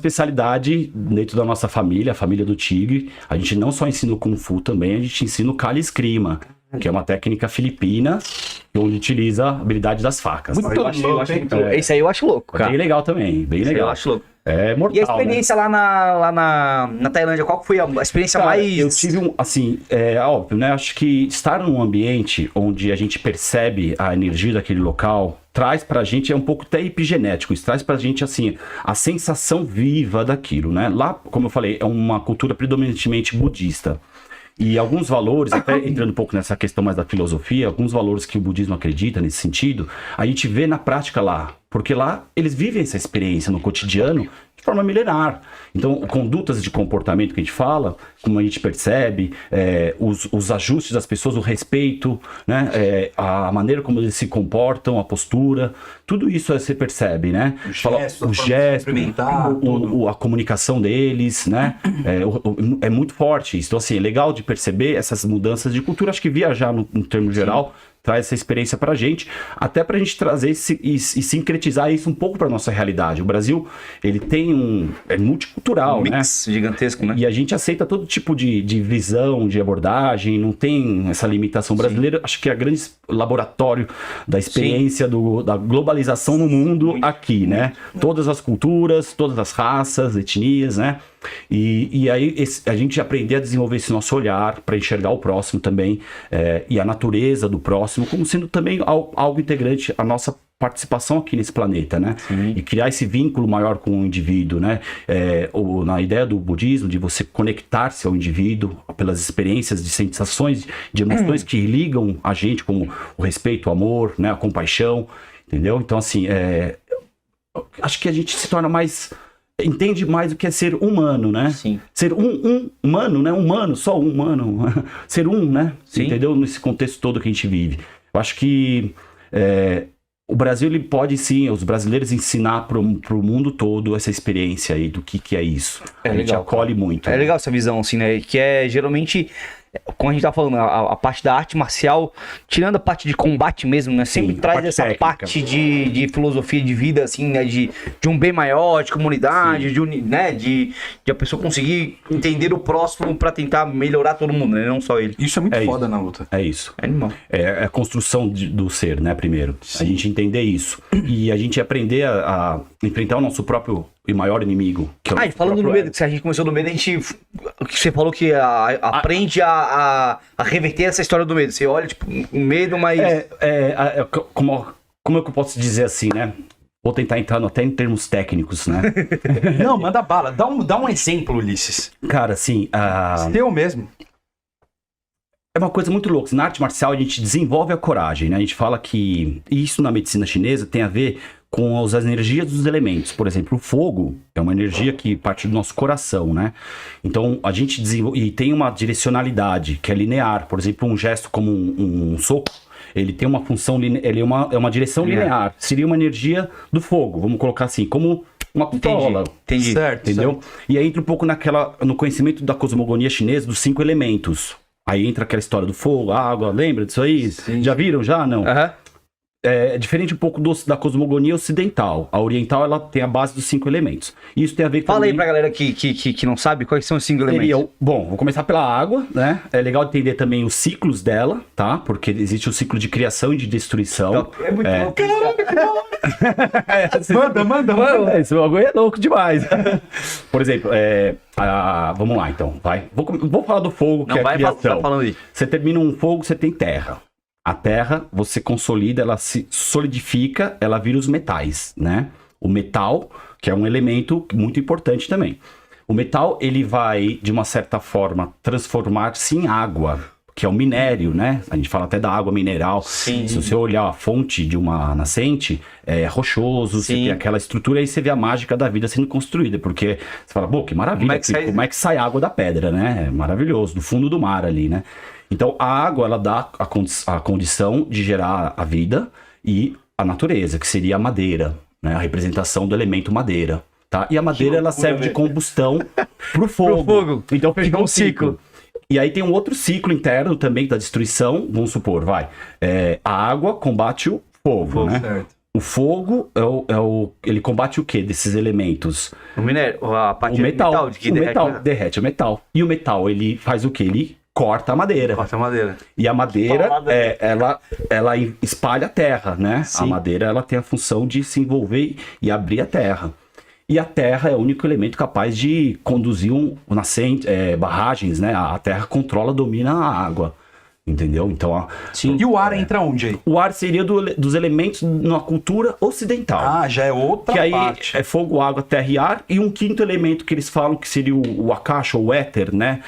especialidade dentro da nossa família, a família do Tigre. A gente não só ensina o Kung Fu também, a gente ensina o Kali Eskrima, que é uma técnica filipina, onde utiliza a habilidade das facas. Muito louco, esse aí eu acho louco, cara. Bem legal também, bem Esse aí legal. eu acho louco. É mortal, E a experiência lá na Tailândia, qual que foi a experiência Cara, mais... eu tive assim, óbvio, né? Acho que estar num ambiente onde a gente percebe a energia daquele local traz pra gente, é um pouco até epigenético, isso traz pra gente, assim, a sensação viva daquilo, né? Lá, como eu falei, é uma cultura predominantemente budista. E alguns valores, até entrando um pouco nessa questão mais da filosofia, alguns valores que o budismo acredita nesse sentido, a gente vê na prática lá. Porque lá eles vivem essa experiência no cotidiano de forma milenar. Então, condutas de comportamento que a gente fala, como a gente percebe, os ajustes das pessoas, o respeito, né? A maneira como eles se comportam, a postura, tudo isso você percebe, né? O gesto, a comunicação deles, né? É muito forte isso. Então, assim, é legal de perceber essas mudanças de cultura. Acho que viajar, no termo geral, traz essa experiência pra gente, até pra gente trazer e sincretizar isso um pouco pra nossa realidade. O Brasil, ele tem é multicultural, né? Mix gigantesco, né? E a gente aceita todo tipo de visão, de abordagem, não tem essa limitação brasileira. Acho que é o grande laboratório da experiência da globalização no mundo aqui, né? Todas as culturas, todas as raças, etnias, né? E aí a gente aprender a desenvolver esse nosso olhar para enxergar o próximo também, e a natureza do próximo como sendo também algo integrante à nossa participação aqui nesse planeta, né? E criar esse vínculo maior com o indivíduo, né? Na ideia do budismo, de você conectar-se ao indivíduo pelas experiências de sensações, de emoções que ligam a gente, como o respeito, o amor, né? A compaixão, entendeu? Então, assim, acho que a gente se torna entende mais o que é ser humano, né? Sim. Ser humano, né? Humano, só um humano. Ser né? Sim. Entendeu? Nesse contexto todo que a gente vive. Eu acho que o Brasil, ele pode sim, os brasileiros ensinar pro mundo todo essa experiência aí do que é isso. A gente acolhe muito. É legal essa visão, assim, né? Que é geralmente, como a gente tá falando, a parte da arte marcial, tirando a parte de combate mesmo, né? Sempre traz essa técnica. Parte de filosofia de vida, assim, né? De um bem maior, de comunidade, de a pessoa conseguir entender o próximo pra tentar melhorar todo mundo, né? Não só ele. Isso é muito foda na luta. É isso. É animal. É a construção do ser, né? Primeiro. Sim. A gente entender isso. E a gente aprender a enfrentar o nosso próprio e maior inimigo. Que é falando do medo, que a gente começou do medo, que você falou que aprende a reverter essa história do medo. Você olha, tipo, o medo, mas... Como é que eu posso dizer assim, né? Vou tentar entrar até em termos técnicos, né? Não, manda bala. Dá um exemplo, Ulisses. Cara, assim... Seu mesmo. É uma coisa muito louca. Na arte marcial, a gente desenvolve a coragem, né? A gente fala que isso na medicina chinesa tem a ver com as energias dos elementos. Por exemplo, o fogo é uma energia que parte do nosso coração, né? Então, a gente desenvolve... E tem uma direcionalidade que é linear. Por exemplo, um gesto como um soco, ele tem uma função... Ele é uma direção linear. Seria uma energia do fogo, vamos colocar assim, como uma pistola. Entendi. Certo, entendeu? Certo. E aí entra um pouco no conhecimento da cosmogonia chinesa dos 5 elementos. Aí entra aquela história do fogo, água, lembra disso aí? Sim. Já viram? Já? Não? Aham. É diferente um pouco da cosmogonia ocidental. A oriental, ela tem a base dos 5 elementos. Isso tem a ver com... Fala aí pra galera que não sabe quais são os 5 elementos. Bom, vou começar pela água, né? É legal entender também os ciclos dela, tá? Porque existe o ciclo de criação e de destruição. É muito louco. Manda. Esse bagulho é louco demais. Por exemplo, vamos lá então, vai. Vou falar do fogo, que é a criação. Tá falando aí. Você termina um fogo, você tem terra. A terra, você consolida, ela se solidifica, ela vira os metais, né? O metal, que é um elemento muito importante também. O metal, ele vai, de uma certa forma, transformar-se em água, que é o minério, né? A gente fala até da água mineral. Sim. Se você olhar a fonte de uma nascente, é rochoso, você tem aquela estrutura, aí você vê a mágica da vida sendo construída, porque você fala, pô, que maravilha, como é que sai água da pedra, né? É maravilhoso, do fundo do mar ali, né? Então, a água, ela dá a condição de gerar a vida e a natureza, que seria a madeira, né? A representação do elemento madeira, tá? E a madeira, ela serve de combustão pro fogo. Então, fica um ciclo. E aí tem um outro ciclo interno também da destruição, vamos supor, a água combate o fogo, né? Certo. O fogo ele combate o quê desses elementos? O minério, a parte O metal. que O derrete, metal né? derrete o metal. E o metal, ele faz o quê? Ele corta a madeira. Corta a madeira. E a madeira, ela espalha a terra, né? Sim. A madeira, ela tem a função de se envolver e abrir a terra. E a terra é o único elemento capaz de conduzir barragens, né? A terra controla, domina a água. Entendeu? Então, E o ar entra onde aí? o ar seria dos elementos na cultura ocidental. Ah, já é outra Que aí parte. é fogo, água, terra e ar. E um quinto elemento que eles falam que seria o Akasha, ou éter, né?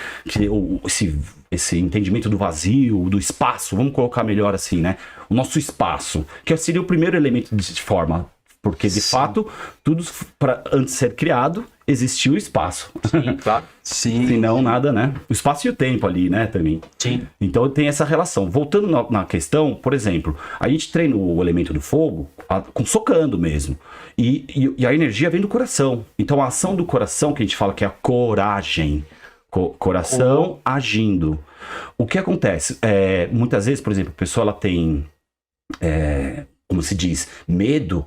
Esse entendimento do vazio, do espaço, vamos colocar melhor assim, né? O nosso espaço, que seria o primeiro elemento de forma. Porque, de fato, tudo antes de ser criado, existiu o espaço. Sim, claro. Sim. Senão, nada, né? O espaço e o tempo ali, né, também. Sim. Então tem essa relação. Voltando na questão, por exemplo, a gente treina o elemento do fogo socando mesmo. E a energia vem do coração. Então a ação do coração, que a gente fala que é a coragem. Coração agindo. O que acontece? Muitas vezes, por exemplo, a pessoa ela tem, como se diz, medo,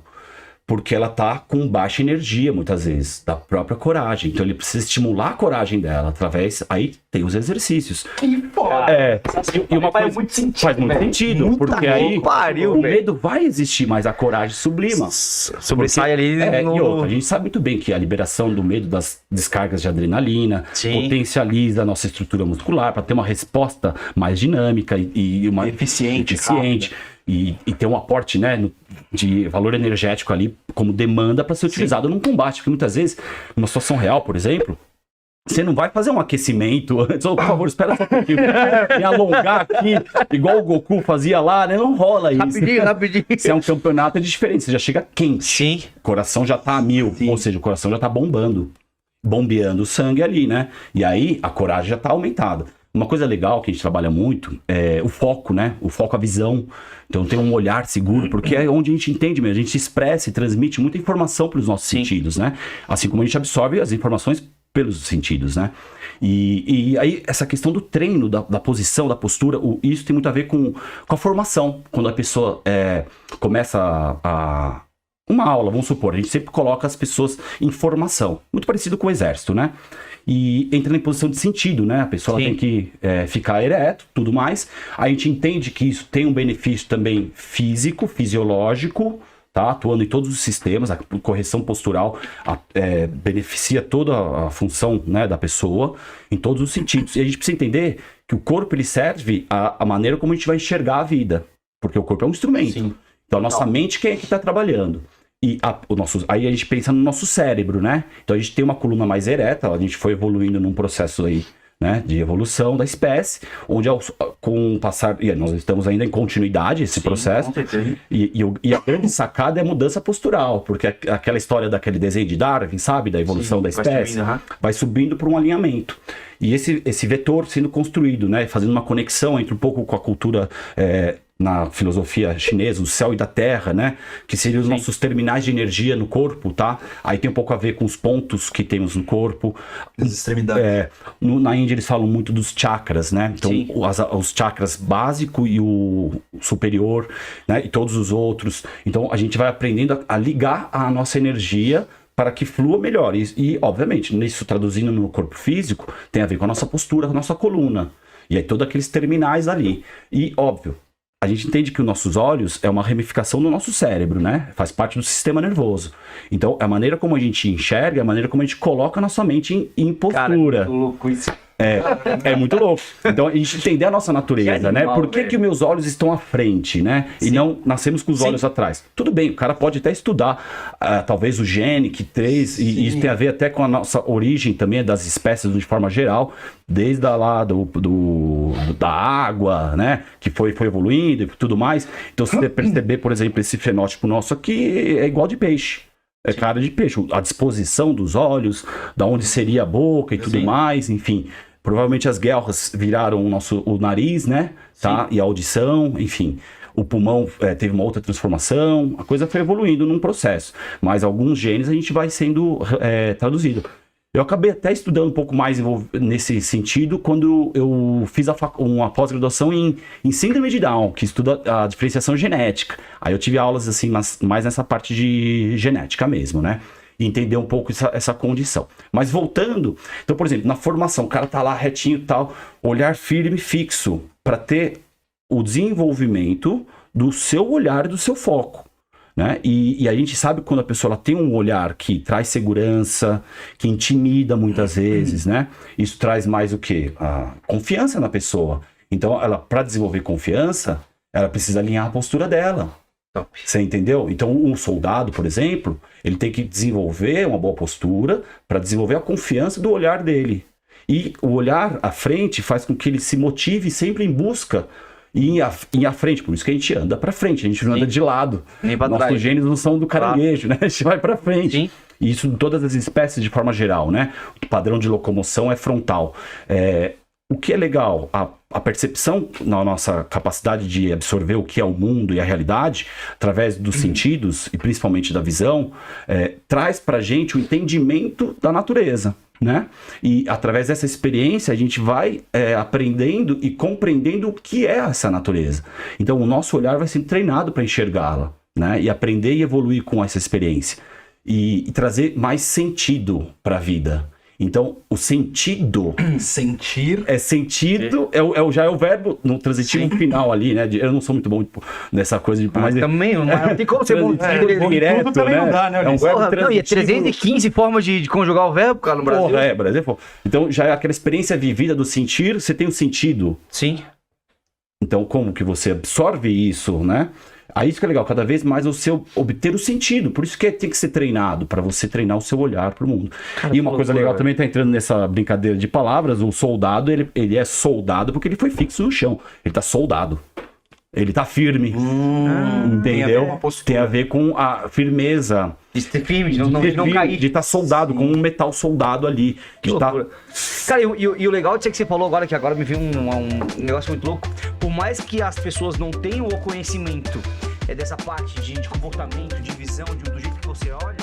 porque ela tá com baixa energia, muitas vezes, da própria coragem. Então ele precisa estimular a coragem dela através. Aí tem os exercícios. Que foda. E uma Faz coisa muito sentido, faz muito velho. sentido, Puta porque que aí pariu, o velho. medo vai existir, mas a coragem sublima. Sobressai ali E outra, a gente sabe muito bem que a liberação do medo das descargas de adrenalina Sim. potencializa a nossa estrutura muscular para ter uma resposta mais dinâmica e uma Eficiente, e ter um aporte, né, de valor energético ali como demanda para ser utilizado num combate. Porque muitas vezes, numa situação real, por exemplo, você não vai fazer um aquecimento antes, por favor, espera só um pouquinho, me alongar aqui, igual o Goku fazia lá, né? Não rola isso. Rapidinho. Se é um campeonato é diferente, você já chega quente. Sim. O coração já tá a 1000, ou seja, o coração já tá bombeando o sangue ali, né? E aí a coragem já tá aumentada. Uma coisa legal que a gente trabalha muito é o foco, né? O foco, a visão. Então tem um olhar seguro, porque é onde a gente entende mesmo, a gente expressa e transmite muita informação pelos nossos sentidos, né? Assim como a gente absorve as informações pelos sentidos, né? E aí essa questão do treino, da posição, da postura, isso tem muito a ver com a formação. Quando a pessoa começa uma aula, vamos supor, a gente sempre coloca as pessoas em formação, muito parecido com o exército, né? E entra em posição de sentido, né? A pessoa ela tem que ficar ereto, tudo mais. A gente entende que isso tem um benefício também físico, fisiológico, tá? Atuando em todos os sistemas, a correção postural beneficia toda a função, né, da pessoa, em todos os sentidos. E a gente precisa entender que o corpo ele serve a maneira como a gente vai enxergar a vida, porque o corpo é um instrumento. Sim. Então a nossa mente quem é que está trabalhando? E aí a gente pensa no nosso cérebro, né? Então a gente tem uma coluna mais ereta, a gente foi evoluindo num processo aí, né, de evolução da espécie, onde com o passar, e nós estamos ainda em continuidade esse processo, com certeza. e a grande sacada é a mudança postural, porque aquela história daquele desenho de Darwin, sabe, da evolução da espécie, vai subindo para um alinhamento. E esse vetor sendo construído, né, fazendo uma conexão entre um pouco com a cultura na filosofia chinesa, o céu e da terra, né? Que seriam os nossos terminais de energia no corpo, tá? Aí tem um pouco a ver com os pontos que temos no corpo. As extremidades. Na Índia eles falam muito dos chakras, né? Então, os chakras básico e o superior, né? E todos os outros. Então, a gente vai aprendendo a ligar a nossa energia para que flua melhor. E, obviamente, nisso traduzindo no corpo físico, tem a ver com a nossa postura, com a nossa coluna. E aí, todos aqueles terminais ali. E, óbvio, a gente entende que os nossos olhos é uma ramificação do nosso cérebro, né? Faz parte do sistema nervoso. Então, a maneira como a gente enxerga, a maneira como a gente coloca a nossa mente em postura. Cara, louco isso. É muito louco. Então, a gente entender a nossa natureza, né? Por que meus olhos estão à frente, né? E não nascemos com os olhos atrás. Tudo bem, o cara pode até estudar, talvez o gene que traz, e isso tem a ver até com a nossa origem também das espécies de forma geral, desde lá da água, né? Que foi evoluindo e tudo mais. Então, se você perceber, por exemplo, esse fenótipo nosso aqui é igual de peixe. É cara de peixe. A disposição dos olhos, da onde seria a boca e tudo mais, enfim. Provavelmente as guelras viraram o nariz, né? Tá? E a audição, enfim. O pulmão teve uma outra transformação. A coisa foi evoluindo num processo. Mas alguns genes a gente vai sendo traduzido. Eu acabei até estudando um pouco mais nesse sentido quando eu fiz uma pós-graduação em síndrome de Down, que estuda a diferenciação genética. Aí eu tive aulas assim, mais nessa parte de genética mesmo, né? E entender um pouco essa condição. Mas voltando, então, por exemplo, na formação, o cara tá lá retinho e tal, olhar firme e fixo, para ter o desenvolvimento do seu olhar e do seu foco. Né? E a gente sabe quando a pessoa ela tem um olhar que traz segurança, que intimida muitas vezes, né? Isso traz mais o quê? A confiança na pessoa. Então, ela, para desenvolver confiança, ela precisa alinhar a postura dela. Top. Você entendeu? Então, um soldado, por exemplo, ele tem que desenvolver uma boa postura para desenvolver a confiança do olhar dele. E o olhar à frente faz com que ele se motive sempre em busca e ir à frente, por isso que a gente anda pra frente, a gente não anda de lado. Nem pra trás. Nossos genes não são do caranguejo, né? A gente vai pra frente. Sim. E isso em todas as espécies de forma geral, né? O padrão de locomoção é frontal. O que é legal, a percepção na nossa capacidade de absorver o que é o mundo e a realidade, através dos sentidos, e principalmente da visão, traz pra gente o entendimento da natureza. Né? E através dessa experiência a gente vai aprendendo e compreendendo o que é essa natureza. Então o nosso olhar vai ser treinado para enxergá-la, né? E aprender e evoluir com essa experiência e trazer mais sentido para a vida. Então o sentido Sentir é sentido, já é o verbo no transitivo final ali, né? Eu não sou muito bom nessa coisa de... Mas também não tem como ser bom. Direto, também né? não dá, né? É um verbo transitivo. Não, e é 315 formas de conjugar o verbo, cara, no Brasil. Porra, Brasil. Então já é aquela experiência vivida do sentir, você tem o sentido. Sim. Então como que você absorve isso, né? Aí isso que é legal, cada vez mais você obter o sentido. Por isso que tem que ser treinado, para você treinar o seu olhar para o mundo. Cara, e uma coisa legal velho. também, tá entrando nessa brincadeira de palavras, o soldado, ele é soldado porque ele foi fixo no chão. Ele tá soldado. Ele tá firme. Entendeu? Tem a ver com a firmeza. De ser firme, de não cair. De estar soldado, com um metal soldado ali. Que de tá... loucura. Cara, e o legal de ser que você falou agora, que agora me veio um negócio muito louco. Por mais que as pessoas não tenham o conhecimento dessa parte de comportamento, de visão, do jeito que você olha,